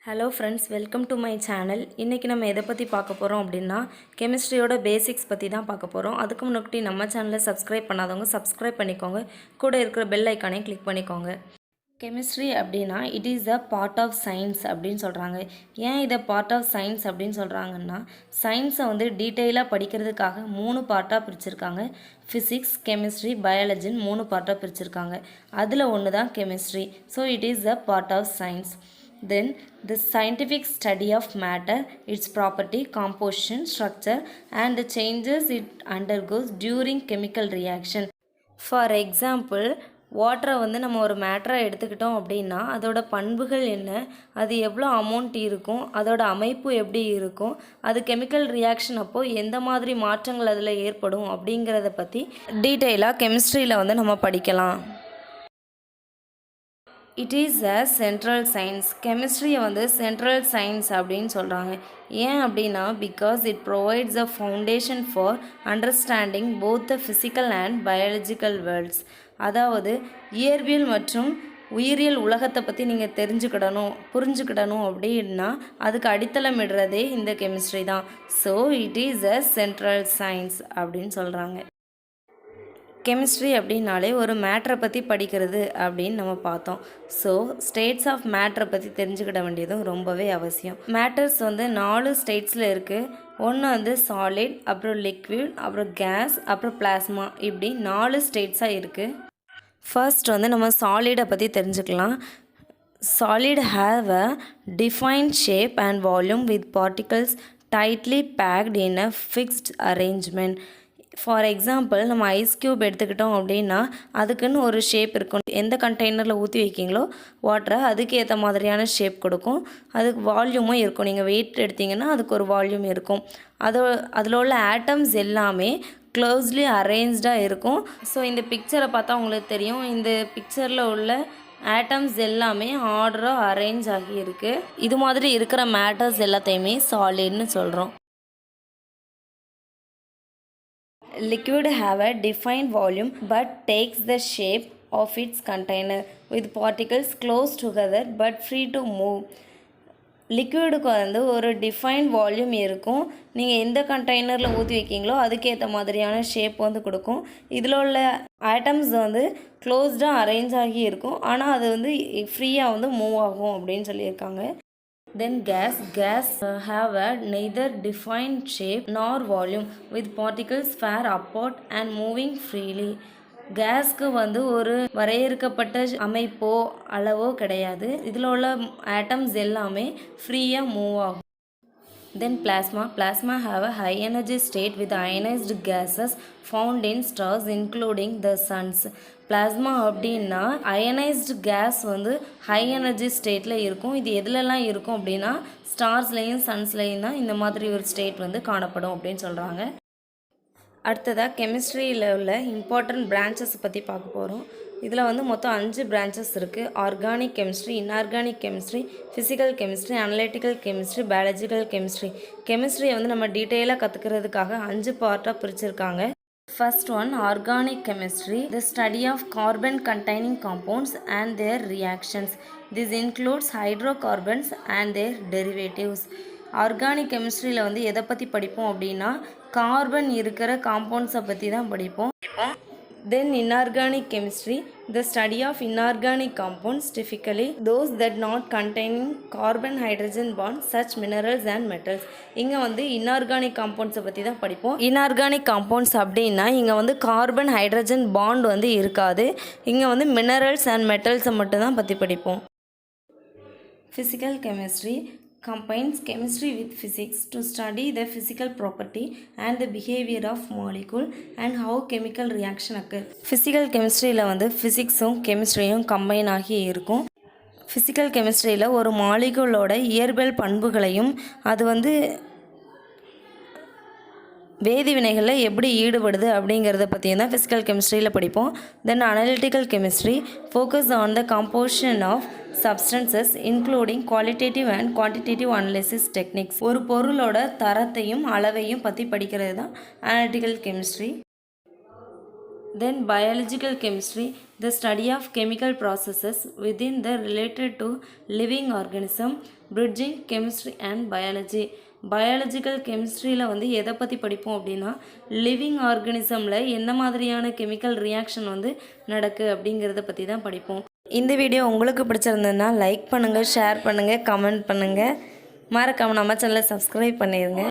Hello friends, welcome to my channel. இன்றைக்கி நம்ம எதை பற்றி பார்க்க போகிறோம் அப்படின்னா கெமிஸ்ட்ரியோட பேசிக்ஸ் பற்றி தான் பார்க்க போகிறோம். அதுக்கு முன்னாடி நம்ம சேனலை சப்ஸ்கிரைப் பண்ணாதவங்க சப்ஸ்கிரைப் பண்ணிக்கோங்க, கூட இருக்கிற பெல் ஐக்கானையும் கிளிக் பண்ணிக்கோங்க. கெமிஸ்ட்ரி அப்படின்னா it is a part of science அப்படின்னு சொல்கிறாங்க. ஏன் இதை பார்ட் ஆஃப் சயின்ஸ் அப்படின்னு சொல்கிறாங்கன்னா, சயின்ஸை வந்து டீட்டெயிலாக படிக்கிறதுக்காக 3 பார்ட்டாக பிரிச்சிருக்காங்க. ஃபிசிக்ஸ், கெமிஸ்ட்ரி, பயாலஜின்னு 3 பார்ட்டாக பிரிச்சிருக்காங்க. அதில் ஒன்று தான் chemistry. So it is a part of science. Then the scientific study of matter, its property, composition, structure and the changes it undergoes during chemical reaction. For example, வாட்டரை வந்து நம்ம ஒரு மேட்டரை எடுத்துக்கிட்டோம் அப்படின்னா அதோட பண்புகள் என்ன, அது எவ்வளோ அமௌண்ட் இருக்கும், அதோட அமைப்பு எப்படி இருக்கும், அது கெமிக்கல் ரியாக்ஷன் அப்போது எந்த மாதிரி மாற்றங்கள் அதில் ஏற்படும் அப்படிங்கிறத பற்றி டீட்டெயிலாக கெமிஸ்ட்ரியில் வந்து நம்ம படிக்கலாம். It is a central science. கெமிஸ்ட்ரியை வந்து சென்ட்ரல் சயின்ஸ் அப்படின்னு சொல்கிறாங்க. ஏன் அப்படின்னா because it provides a foundation for understanding both the physical and biological worlds. அதாவது இயற்பியல் மற்றும் உயிரியல் உலகத்தை பற்றி நீங்கள் புரிஞ்சுக்கிடணும் அப்படின்னா அதுக்கு அடித்தளமிடுறதே இந்த கெமிஸ்ட்ரி தான். So it is a central science அப்படின்னு சொல்கிறாங்க. கெமிஸ்ட்ரி அப்படின்னாலே ஒரு மேட்ரை பற்றி படிக்கிறது அப்படின்னு நம்ம பார்த்தோம். ஸோ ஸ்டேட்ஸ் ஆஃப் மேட்ரை பற்றி தெரிஞ்சுக்கிட வேண்டியதும் ரொம்பவே அவசியம். மேட்டர்ஸ் வந்து 4 ஸ்டேட்ஸில் இருக்குது. ஒன்று வந்து சாலிட், அப்புறம் லிக்விட், அப்புறம் கேஸ், அப்புறம் பிளாஸ்மா, இப்படி 4 ஸ்டேட்ஸாக இருக்குது. ஃபர்ஸ்ட் வந்து நம்ம சாலிடை பற்றி தெரிஞ்சுக்கலாம். Solid have a defined shape and volume with particles tightly fact in a fixed arrangement. For example, நம்ம ஐஸ் க்யூப் எடுத்துக்கிட்டோம் அப்படின்னா அதுக்குன்னு ஒரு ஷேப் இருக்கும். எந்த கண்டெய்னரில் ஊற்றி வைக்கிங்களோ வாட்டரை அதுக்கு ஏற்ற மாதிரியான ஷேப் கொடுக்கும். அதுக்கு வால்யூமும் இருக்கும். நீங்கள் வெயிட் எடுத்திங்கன்னா அதுக்கு ஒரு வால்யூம் இருக்கும். அதில் உள்ள ஆட்டம்ஸ் எல்லாமே க்ளோஸ்லி அரேஞ்ச்டாக இருக்கும். ஸோ இந்த பிக்சரை பார்த்தா உங்களுக்கு தெரியும். இந்த பிக்சரில் உள்ள ஆட்டம்ஸ் எல்லாமே ஆர்டராக அரேஞ்ச் ஆகியிருக்கு. இது மாதிரி இருக்கிற மேட்டர்ஸ் எல்லாத்தையுமே சாலிட்னு சொல்கிறோம். Liquid have a defined volume but takes the shape of its container with particles close together but free to move. லிக்விடுக்கு வந்து ஒரு டிஃபைன்ட் வால்யூம் இருக்கும். நீங்கள் எந்த கண்டெய்னரில் ஊற்றி வைக்கிங்களோ அதுக்கேற்ற மாதிரியான ஷேப் வந்து கொடுக்கும். இதில் உள்ள ஆட்டம்ஸ் வந்து க்ளோஸ்டாக அரேஞ்ச் ஆகி இருக்கும். ஆனால் அது வந்து ஃப்ரீயாக வந்து மூவ் ஆகும் அப்படின்னு சொல்லியிருக்காங்க. Then gas have a neither defined shape nor volume with particles far apart and moving freely. கேஸ்க்கு வந்து ஒரு வரையறுக்கப்பட்ட அமைப்போ அளவோ கிடையாது. இதில் உள்ள ஆட்டம்ஸ் எல்லாமே ஃப்ரீயாக மூவ் ஆகும். Then plasma have a high energy state with ionized gases found in stars including the suns. Plasma அப்படின்னா அயனைஸ்டு கேஸ் வந்து ஹை எனர்ஜி ஸ்டேட்டில் இருக்கும். இது எதுலலாம் இருக்கும் அப்படின்னா ஸ்டார்ஸ்லேயும் சன்ஸ்லேயும் தான் இந்த மாதிரி ஒரு ஸ்டேட் வந்து காணப்படும் அப்படின்னு சொல்கிறாங்க. அடுத்ததாக கெமிஸ்ட்ரியில் உள்ள இம்பார்ட்டண்ட் பிரான்ச்சஸ் பற்றி பார்க்க போகிறோம். இதில் வந்து மொத்தம் 5 பிரான்ச்சஸ் இருக்குது. Organic chemistry, inorganic chemistry, physical chemistry, analytical chemistry, biological chemistry. கெமிஸ்ட்ரியை வந்து நம்ம டீட்டெயிலாக கற்றுக்கிறதுக்காக 5 பார்ட்டாக பிரிச்சிருக்காங்க. First one, organic chemistry, the study of carbon containing compounds and their reactions. This includes hydrocarbons and their derivatives. Organic கெமிஸ்ட்ரியில் வந்து எதை பற்றி படிப்போம் அப்படின்னா கார்பன் இருக்கிற காம்பவுண்ட்ஸை பற்றி தான் படிப்போம். Then inorganic chemistry, the study of inorganic compounds, typically those that not containing carbon hydrogen bonds, such minerals and metals. இங்கே வந்து இன்ஆர்கானிக் காம்பவுண்ட்ஸை பற்றி தான் படிப்போம். இன்ஆர்கானிக் காம்பவுண்ட்ஸ் அப்படின்னா இங்கே வந்து கார்பன் ஹைட்ரஜன் பாண்ட் வந்து இருக்காது. இங்கே வந்து மினரல்ஸ் அண்ட் மெட்டல்ஸை மட்டும்தான் பற்றி படிப்போம். Physical chemistry combines chemistry with physics to study the physical property and the behavior of molecule and how chemical reaction occur. Physical chemistryல வந்து ஃபிசிக்ஸும் கெமிஸ்ட்ரியும் கம்பைன் ஆகி இருக்கும். ஃபிசிக்கல் கெமிஸ்ட்ரியில் ஒரு மாலிகுலோட இயற்பியல் பண்புகளையும் அது வந்து வேதிவினைகளில் எப்படி ஈடுபடுது அப்படிங்கிறத பற்றியும் தான் ஃபிசிக்கல் கெமிஸ்ட்ரியில் படிப்போம். Then analytical chemistry focus on the composition of substances including qualitative and quantitative analysis techniques. ஒரு பொருளோட தரத்தையும் அளவையும் பற்றி படிக்கிறது தான் analytical chemistry. Then biological chemistry, the study of chemical processes within the related to living organism, bridging chemistry and biology. Biological கெமிஸ்ட்ரியில் வந்து எதை பற்றி படிப்போம் அப்படின்னா லிவிங் ஆர்கனிசமில் என்ன மாதிரியான கெமிக்கல் ரியாக்ஷன் வந்து நடக்கு அப்படிங்கிறத பற்றி தான் படிப்போம். இந்த வீடியோ உங்களுக்கு பிடிச்சிருந்ததுன்னா லைக் பண்ணுங்கள், ஷேர் பண்ணுங்கள், கமெண்ட் பண்ணுங்கள், மறக்காமல் நம்ம சேனலை சப்ஸ்கிரைப் பண்ணிடுங்க.